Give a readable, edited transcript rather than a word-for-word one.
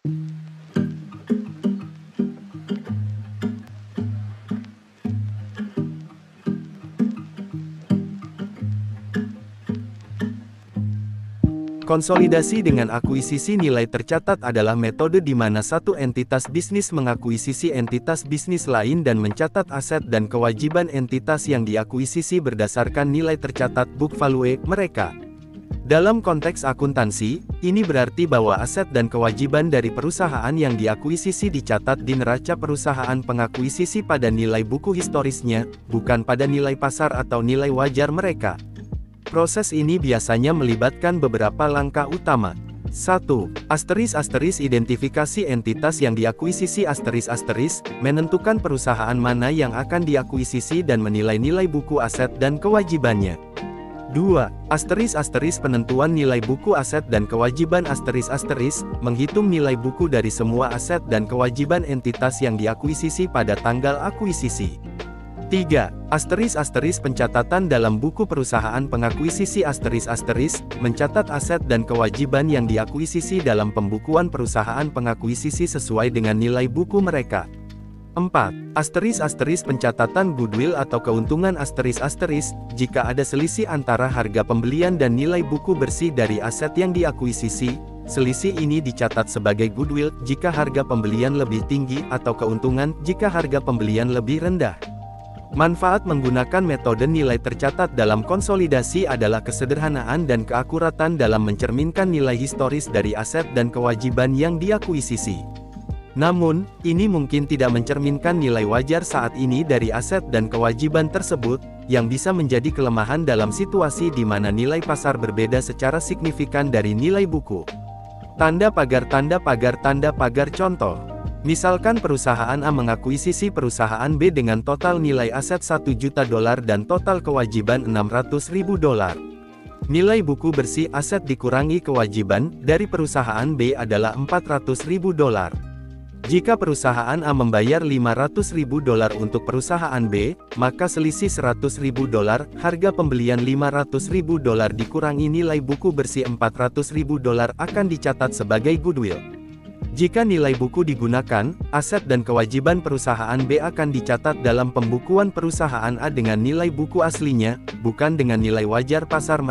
Konsolidasi dengan akuisisi nilai tercatat adalah metode di mana satu entitas bisnis mengakuisisi entitas bisnis lain dan mencatat aset dan kewajiban entitas yang diakuisisi berdasarkan nilai tercatat book value mereka. Dalam konteks akuntansi, ini berarti bahwa aset dan kewajiban dari perusahaan yang diakuisisi dicatat di neraca perusahaan pengakuisisi pada nilai buku historisnya, bukan pada nilai pasar atau nilai wajar mereka. Proses ini biasanya melibatkan beberapa langkah utama. 1. Identifikasi entitas yang diakuisisi menentukan perusahaan mana yang akan diakuisisi dan menilai nilai buku aset dan kewajibannya. 2. Penentuan nilai buku aset dan kewajiban menghitung nilai buku dari semua aset dan kewajiban entitas yang diakuisisi pada tanggal akuisisi. 3. Pencatatan dalam buku perusahaan pengakuisisi mencatat aset dan kewajiban yang diakuisisi dalam pembukuan perusahaan pengakuisisi sesuai dengan nilai buku mereka. 4. Pencatatan goodwill atau keuntungan jika ada selisih antara harga pembelian dan nilai buku bersih dari aset yang diakuisisi. Selisih ini dicatat sebagai goodwill jika harga pembelian lebih tinggi atau keuntungan jika harga pembelian lebih rendah. Manfaat menggunakan metode nilai tercatat dalam konsolidasi adalah kesederhanaan dan keakuratan dalam mencerminkan nilai historis dari aset dan kewajiban yang diakuisisi. Namun, ini mungkin tidak mencerminkan nilai wajar saat ini dari aset dan kewajiban tersebut, yang bisa menjadi kelemahan dalam situasi di mana nilai pasar berbeda secara signifikan dari nilai buku. Tanda pagar contoh. Misalkan perusahaan A mengakuisisi perusahaan B dengan total nilai aset $1 juta dan total kewajiban $600.000. Nilai buku bersih aset dikurangi kewajiban dari perusahaan B adalah $400.000. Jika perusahaan A membayar $500.000 untuk perusahaan B, maka selisih $100.000, harga pembelian $500.000 dikurangi nilai buku bersih $400.000 akan dicatat sebagai goodwill. Jika nilai buku digunakan, aset dan kewajiban perusahaan B akan dicatat dalam pembukuan perusahaan A dengan nilai buku aslinya, bukan dengan nilai wajar pasar.